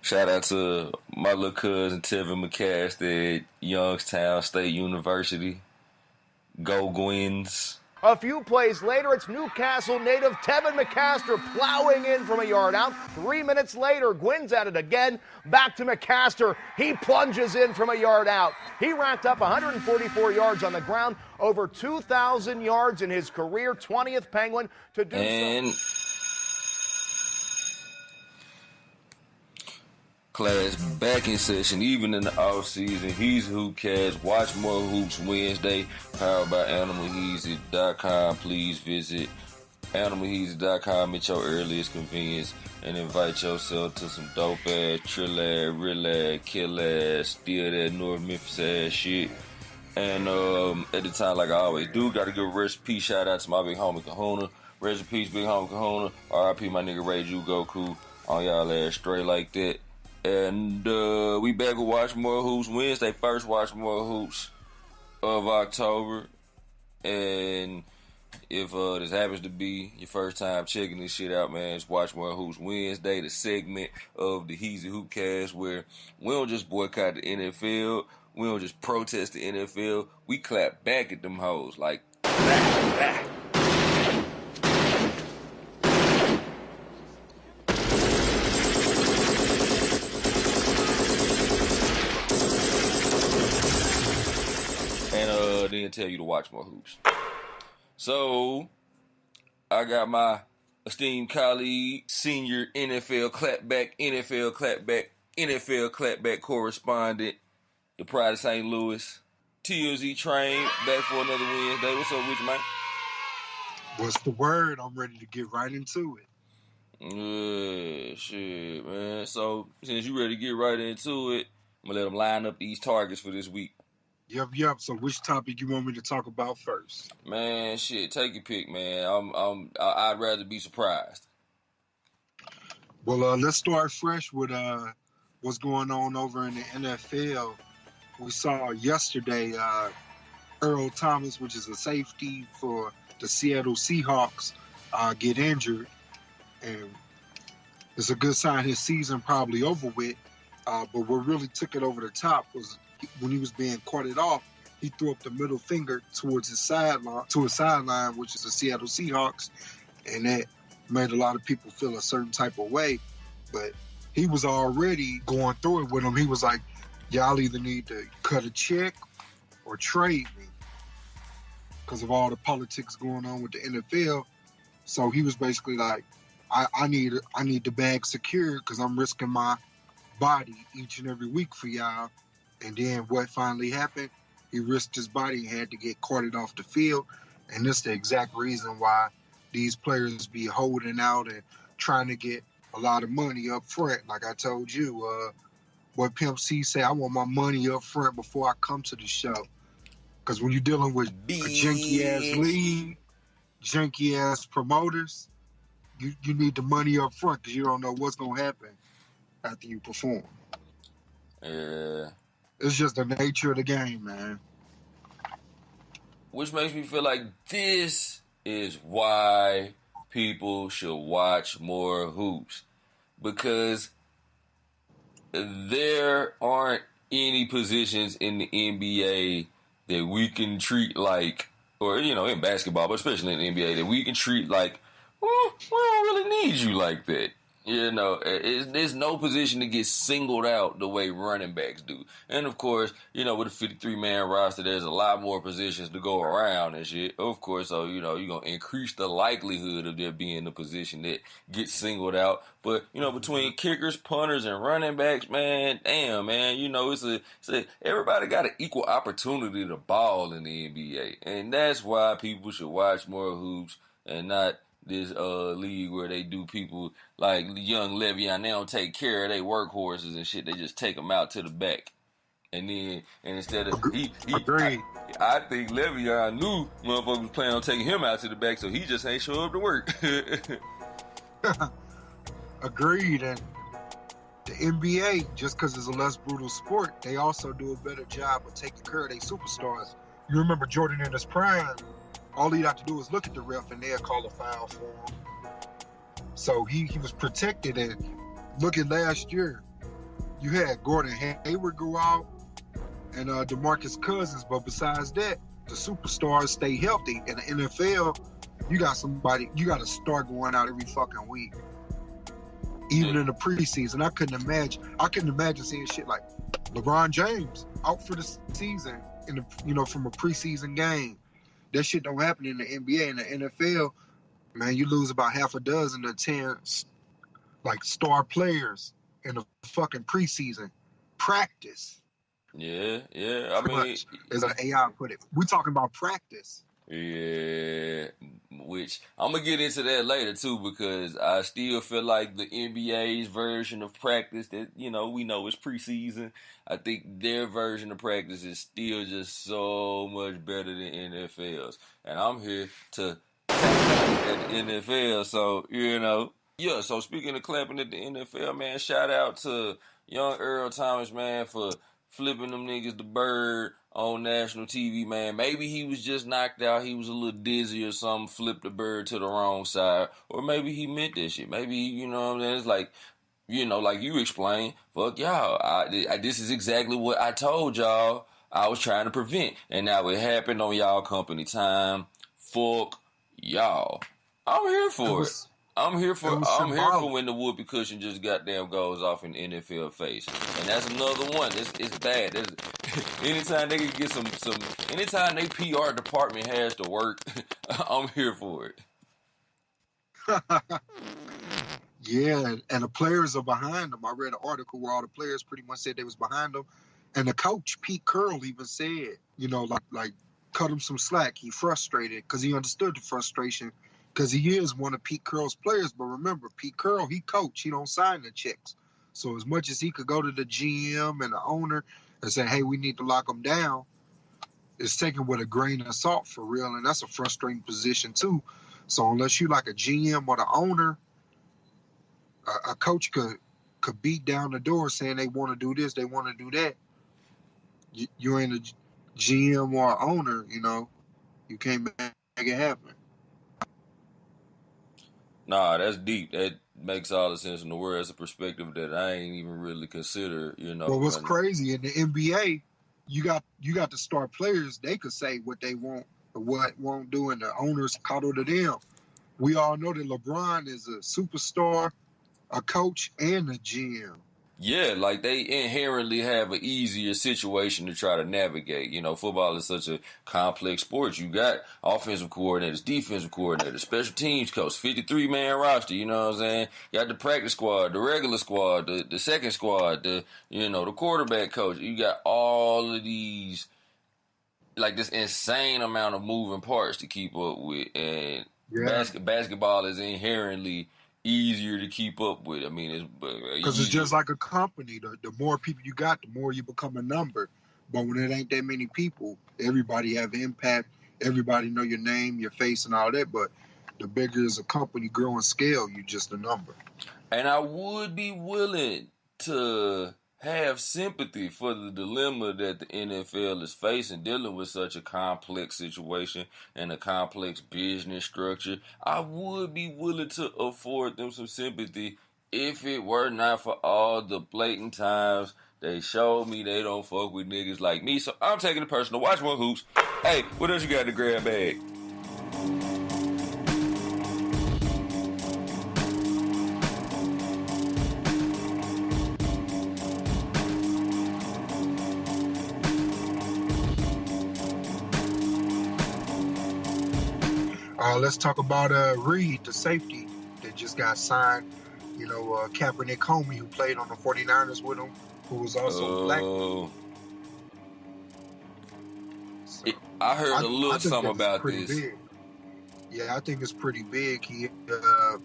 Shout out to my little cousin Tevin McCast at Youngstown State University. Go Gwins. A few plays later, it's Newcastle native Tevin McCaster plowing in from a yard out. 3 minutes later, Gwynn's at it again. Back to McCaster. He plunges in from a yard out. He racked up 144 yards on the ground, over 2,000 yards in his career, 20th Penguin to do so. Class back in session, even in the off season. He's Hoopcast. Wotch Mor Hoops Wednesday, powered by AnimalHeezy.com. Please visit AnimalHeezy.com at your earliest convenience and invite yourself to some dope ass, trill ass, real ass, kill ass, steal that North Memphis ass shit. And at the time, like I always do, gotta give a rest in peace shout out to my big homie Kahuna. Rest in peace, big homie Kahuna. RIP my nigga Reid Goku on y'all ass straight like that. And we back with Wotch Mor Hoops Wednesday, first Wotch Mor Hoops of October. And if this happens to be your first time checking this shit out, man, it's Wotch Mor Hoops Wednesday, the segment of the Heezy Hoopcast where we don't just boycott the NFL, we don't just protest the NFL, we clap back at them hoes like blah, blah. Then tell you to watch more hoops. So, I got my esteemed colleague, senior NFL clapback correspondent, the Pride of St. Louis, TMZ Train, back for another Wednesday. What's up with you, man? What's the word? I'm ready to get right into it. Shit, man. So, since you ready to get right into it, I'm gonna let them line up these targets for this week. Yep. So which topic you want me to talk about first? Man, shit, take your pick, man. I'd rather be surprised. Well, let's start fresh with what's going on over in the NFL. We saw yesterday Earl Thomas, which is a safety for the Seattle Seahawks, get injured. And it's a good sign his season probably over with. But what really took it over the top was when he was being carted off, he threw up the middle finger towards his sideline, which is the Seattle Seahawks, and that made a lot of people feel a certain type of way. But he was already going through it with him. He was like, y'all either need to cut a check or trade me because of all the politics going on with the NFL. So he was basically like, I need the bag secured because I'm risking my body each and every week for y'all. And then what finally happened, he risked his body and had to get carted off the field. And that's the exact reason why these players be holding out and trying to get a lot of money up front. Like I told you, what Pimp C said, I want my money up front before I come to the show. Because when you're dealing with a janky-ass league, janky-ass promoters, you need the money up front because you don't know what's going to happen after you perform. Yeah. It's just the nature of the game, man. Which makes me feel like this is why people should watch more hoops. Because there aren't any positions in the NBA that we can treat like, or, in basketball, but especially in the NBA, that we can treat like, well, we don't really need you like that. There's no position that gets singled out the way running backs do. And, of course, with a 53-man roster, there's a lot more positions to go around and shit. Of course, so, you're going to increase the likelihood of there being a position that gets singled out. But, between kickers, punters, and running backs, man, damn, man, everybody got an equal opportunity to ball in the NBA. And that's why people should watch more hoops and not this league where they do people like young Le'Veon. They don't take care of their workhorses and shit. They just take them out to the back. And instead of I think Le'Veon knew motherfuckers was planning on taking him out to the back, so he just ain't show up to work. Agreed. And the NBA, just because it's a less brutal sport, they also do a better job of taking care of their superstars. You remember Jordan in his prime, all he'd have to do is look at the ref and they'll call a foul for him. So he was protected. And look at last year, you had Gordon Hayward go out and DeMarcus Cousins, but besides that, the superstars stay healthy. In the NFL, you got a star going out every fucking week. Even in the preseason, I couldn't imagine seeing shit like LeBron James out for the season from a preseason game. That shit don't happen in the NBA. In the NFL, man, you lose about half a dozen to 10 like star players in the fucking preseason practice. Yeah. I mean, as an AI put it, we're talking about practice. Yeah, which I'm gonna get into that later too, because I still feel like the NBA's version of practice that we know is preseason. I think their version of practice is still just so much better than NFL's, and I'm here to clap at the NFL. So yeah. So speaking of clapping at the NFL, man, shout out to young Earl Thomas, man, for flipping them niggas the bird on national TV, man. Maybe he was just knocked out. He was a little dizzy or something, flipped the bird to the wrong side. Or maybe he meant that shit. Maybe, what I'm saying? It's like, like you explained, fuck y'all. This is exactly what I told y'all I was trying to prevent. And now it happened on y'all company time. Fuck y'all. I'm here for it. I'm here for when the whoopee cushion just goddamn goes off in the NFL face, and that's another one. It's bad. Anytime they can get some, anytime they PR department has to work, I'm here for it. Yeah, and the players are behind them. I read an article where all the players pretty much said they was behind them, and the coach Pete Carroll even said, like cut him some slack. He frustrated because he understood the frustration. Because he is one of Pete Carroll's players. But remember, Pete Carroll, he coach. He don't sign the checks. So as much as he could go to the GM and the owner and say, hey, we need to lock him down, it's taken with a grain of salt for real. And that's a frustrating position, too. So unless you like a GM or the owner, a coach could beat down the door saying they want to do this, they want to do that. You ain't a GM or owner, you can't make it happen. Nah, that's deep. That makes all the sense in the world. It's a perspective that I ain't even really consider, Well, what's crazy in the NBA, you got the star players. They could say what they want or what won't do, and the owners coddle to them. We all know that LeBron is a superstar, a coach, and a GM. Yeah, like they inherently have an easier situation to try to navigate. Football is such a complex sport. You got offensive coordinators, defensive coordinators, special teams coach, 53-man roster, you know what I'm saying? You got the practice squad, the regular squad, the second squad, the quarterback coach. You got all of these, like this insane amount of moving parts to keep up with. And basketball is inherently easier to keep up with. I mean, because it's just like a company. The more people you got, the more you become a number. But when it ain't that many people, everybody have impact. Everybody know your name, your face, and all that. But the bigger is a company growing scale, you just a number. And I would be willing to have sympathy for the dilemma that the NFL is facing, dealing with such a complex situation and a complex business structure. I would be willing to afford them some sympathy if it were not for all the blatant times they showed me they don't fuck with niggas like me. So I'm taking it personal. Wotch Mor Hoops. Hey, what else you got in the grab bag? Let's talk about Reid, the safety that just got signed. Kaepernick homie who played on the 49ers with him, who was also black. So, I heard a little something about this. Big. Yeah, I think it's pretty big. He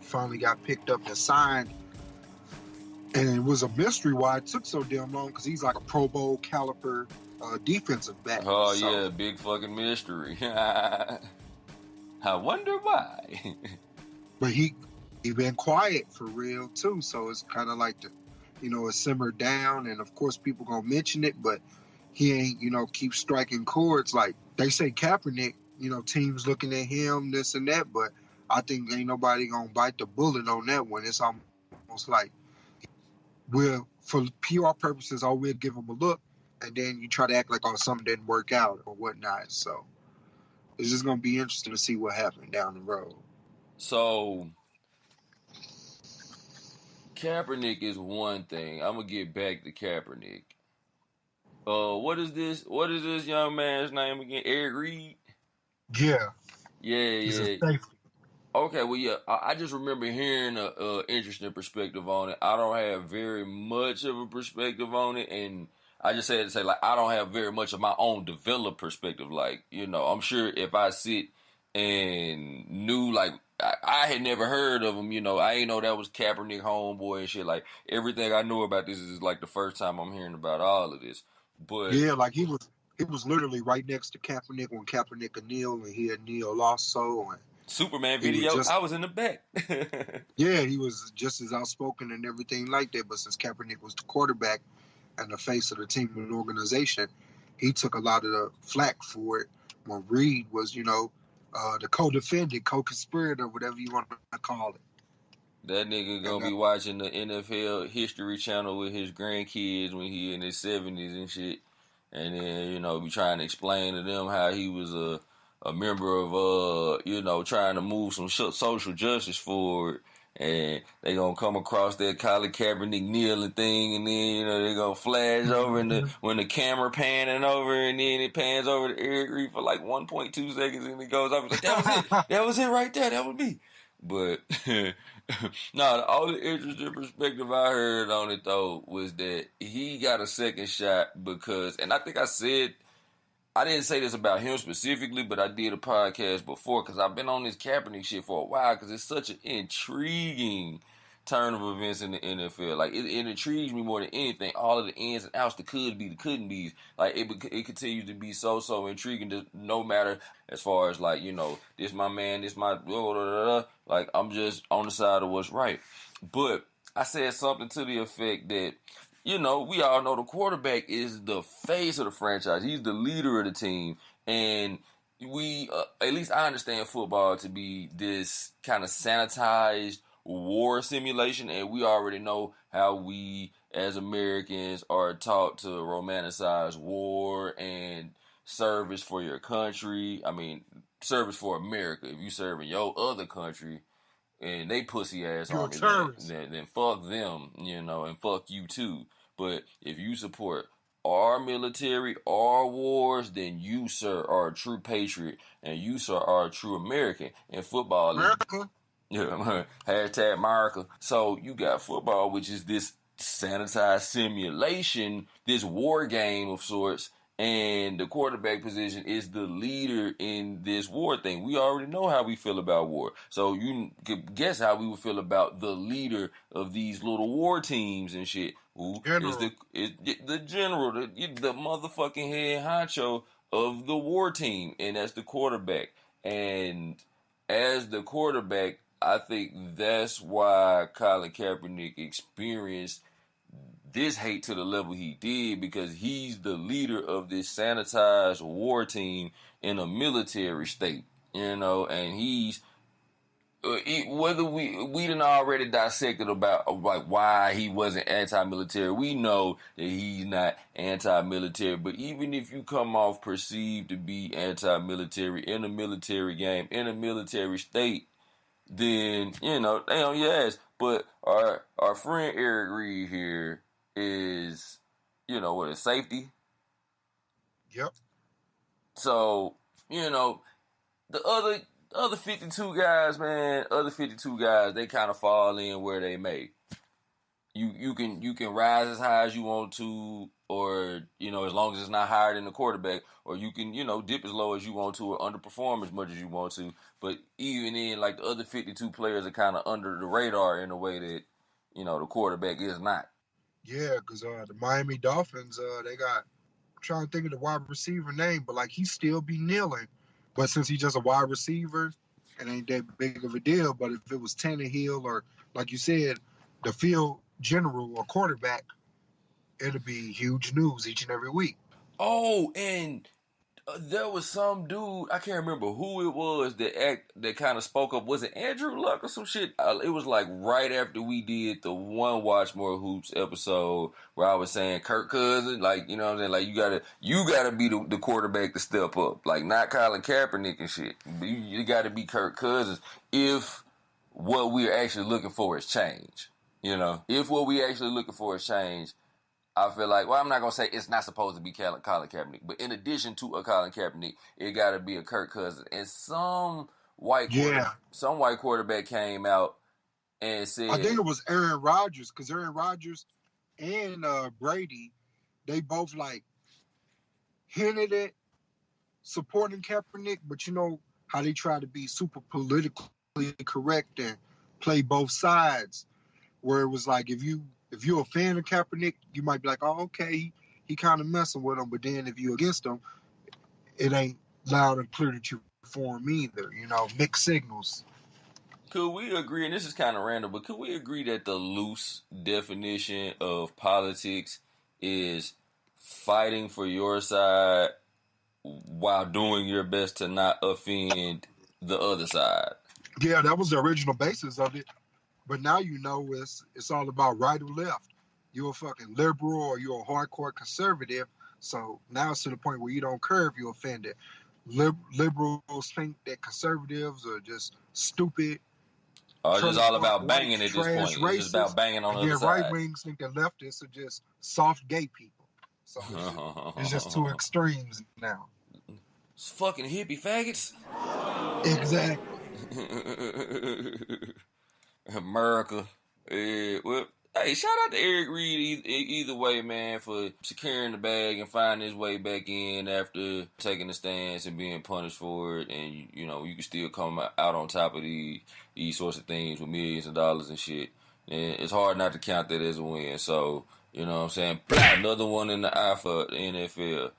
finally got picked up and signed. And it was a mystery why it took so damn long, because he's like a Pro Bowl caliber defensive back. Oh, so, yeah, big fucking mystery. I wonder why. But he been quiet for real too, so it's kind of like it simmered down, and of course people gonna mention it, but he ain't keep striking chords like they say Kaepernick. Teams looking at him, this and that, but I think ain't nobody gonna bite the bullet on that one. It's almost like for PR purposes, we'll give them a look, and then you try to act like something didn't work out or whatnot. So it's just gonna be interesting to see what happens down the road. So Kaepernick is one thing. I'm gonna get back to Kaepernick. What is this? What is this young man's name again? Eric Reid? Yeah. Yeah. Safety. Okay, well, yeah, I just remember hearing a interesting perspective on it. I don't have very much of a perspective on it, and I just had to say, like, I don't have very much of my own developed perspective. Like, I'm sure if I sit and knew, like, I had never heard of him, I ain't know that was Kaepernick homeboy and shit. Like, everything I know about this is, like, the first time I'm hearing about all of this. But yeah, like, he was literally right next to Kaepernick when Kaepernick could kneel, and he had kneel also, and Superman video, I was in the back. Yeah, he was just as outspoken and everything like that. But since Kaepernick was the quarterback and the face of the team and organization, he took a lot of the flack for it. When Reid was, the co-defendant, co-conspirator, whatever you want to call it. That nigga gonna be watching the NFL History Channel with his grandkids when he in his 70s and shit. And then, be trying to explain to them how he was a member of, trying to move some social justice forward. And they gonna come across that Colin Kaepernick kneeling thing, and then, they gonna flash over when the camera panning over, and then it pans over to Eric Reid for like 1.2 seconds, and it goes off. Like, that was it. That was it right there. That was me. But, no, the only interesting perspective I heard on it, though, was that he got a second shot because, and I think I didn't say this about him specifically, but I did a podcast before because I've been on this Kaepernick shit for a while because it's such an intriguing turn of events in the NFL. Like, it intrigues me more than anything. All of the ins and outs, the could be, the couldn't be. Like, it continues to be so intriguing, no matter as far as, like, this my man, this my, blah, blah, blah, blah. Like, I'm just on the side of what's right. But I said something to the effect that, we all know the quarterback is the face of the franchise. He's the leader of the team. And we, at least I understand football to be this kind of sanitized war simulation. And we already know how we, as Americans, are taught to romanticize war and service for your country. I mean, service for America. If you serve in your other country and they pussy ass army, then fuck them, and fuck you too. But if you support our military, our wars, then you, sir, are a true patriot, and you, sir, are a true American. And football America. Hashtag America. So you got football, which is this sanitized simulation, this war game of sorts, and the quarterback position is the leader in this war thing. We already know how we feel about war. So you could guess how we would feel about the leader of these little war teams and shit. Who is the general, the motherfucking head honcho of the war team, and that's the quarterback. And as the quarterback, I think that's why Colin Kaepernick experienced this hate to the level he did, because he's the leader of this sanitized war team in a military state, and he's whether we done already dissected about like why he wasn't anti-military. We know that he's not anti-military, but even if you come off perceived to be anti-military in a military game, in a military state, then they on your ass. But our friend Eric Reid here is, what is safety? Yep. So, the other 52 guys, man, they kind of fall in where they may. You can rise as high as you want to, or, as long as it's not higher than the quarterback, or you can, dip as low as you want to, or underperform as much as you want to. But even in, like, the other 52 players are kind of under the radar in a way that, the quarterback is not. Yeah, because the Miami Dolphins, they got, I'm trying to think of the wide receiver name, but, like, he still be kneeling. But since he's just a wide receiver, it ain't that big of a deal. But if it was Tannehill or, like you said, the field general or quarterback, it'll be huge news each and every week. Oh, and There was some dude, I can't remember who it was that kind of spoke up. Was it Andrew Luck or some shit? It was like right after we did the one Wotch Mor Hoops episode where I was saying Kirk Cousins, like, you know what I'm saying? Like, you gotta be the quarterback to step up. Like, not Colin Kaepernick and shit. You gotta be Kirk Cousins if what we're actually looking for is change. You know? If what we actually looking for is change, I feel like, well, I'm not going to say it's not supposed to be Colin Kaepernick, but in addition to a Colin Kaepernick, it got to be a Kirk Cousins. And some white quarterback came out and said... I think it was Aaron Rodgers, because Aaron Rodgers and Brady, they both, like, hinted at supporting Kaepernick, but you know how they try to be super politically correct and play both sides, where it was like, if you're a fan of Kaepernick, you might be like, oh, okay, he kind of messing with him. But then if you're against him, it ain't loud and clear that you're for him either. You know, mixed signals. Could we agree, and this is kind of random, but could we agree that the loose definition of politics is fighting for your side while doing your best to not offend the other side? Yeah, that was the original basis of it. But now you know it's all about right or left. You're a fucking liberal or you're a hardcore conservative. So now it's to the point where you don't care if you're offended. Liberals think that conservatives are just stupid. It's just all about banging at this point. Racist, it's just about banging on the other side. Right wings think that leftists are just soft gay people. So it's just two extremes now. It's fucking hippie faggots. Exactly. America. Well, hey, shout out to Eric Reid either way, man, for securing the bag and finding his way back in after taking the stance and being punished for it. And, you know, you can still come out on top of these sorts of things with millions of dollars and shit. And it's hard not to count that as a win. So, you know what I'm saying? Another one in the eye for the NFL.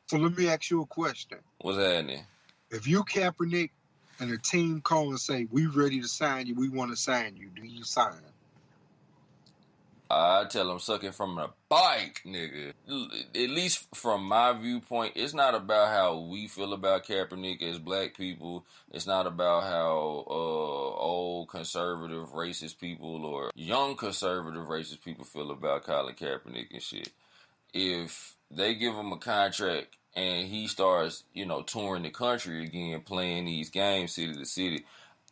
So let me ask you a question. What's happening? If you Kaepernick and a team call and say, we ready to sign you, we want to sign you, do you sign? I tell them suck it from a bike, nigga. At least from my viewpoint, it's not about how we feel about Kaepernick as black people. It's not about how old conservative racist people or young conservative racist people feel about Colin Kaepernick and shit. If they give him a contract and he starts, you know, touring the country again, playing these games city to city,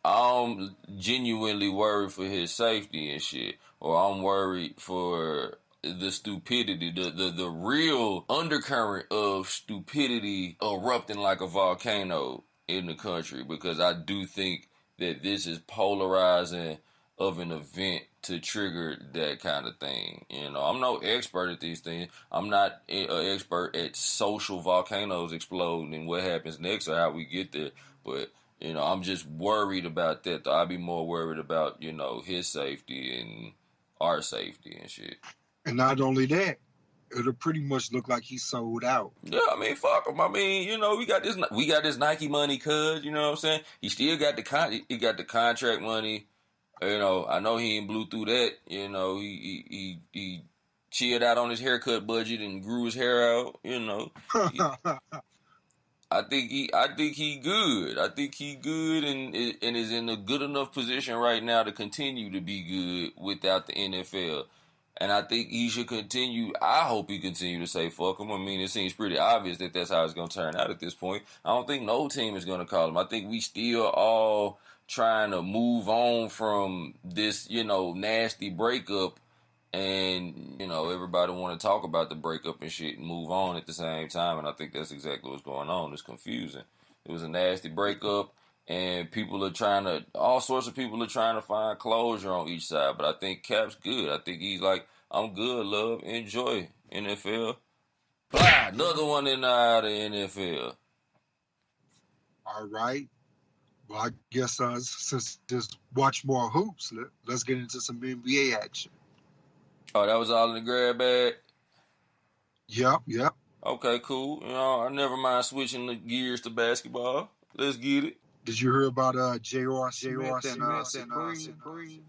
I'm genuinely worried for his safety and shit. Or I'm worried for the stupidity, the real undercurrent of stupidity erupting like a volcano in the country, because I do think that this is polarizing of an event to trigger that kind of thing. You know, I'm no expert at these things. I'm not an expert at social volcanoes exploding and what happens next or how we get there. But, you know, I'm just worried about that. I'd be more worried about, you know, his safety and our safety and shit. And not only that, it'll pretty much look like he's sold out. Yeah, I mean, fuck him. I mean, you know, we got this Nike money, cuz, you know what I'm saying? He still got the contract money. You know, I know he ain't blew through that. You know, he chilled out on his haircut budget and grew his hair out. You know, I think he good. I think he good and is in a good enough position right now to continue to be good without the NFL. And I think he should continue. I hope he continue to say fuck him. I mean, it seems pretty obvious that that's how it's going to turn out at this point. I don't think no team is going to call him. I think we still all trying to move on from this, you know, nasty breakup, and, you know, everybody want to talk about the breakup and shit and move on at the same time, and I think that's exactly what's going on. It's confusing. It was a nasty breakup, and all sorts of people are trying to find closure on each side, but I think Cap's good. I think he's like, I'm good, love, enjoy, NFL. Blah, another one in the eye of the NFL. All right. Well, I guess since just Wotch Mor Hoops, let's get into some NBA action. Oh, that was all in the grab bag? Yep. Okay, cool. You know, I never mind switching the gears to basketball. Let's get it. Did you hear about J.R. Smith and Supreme?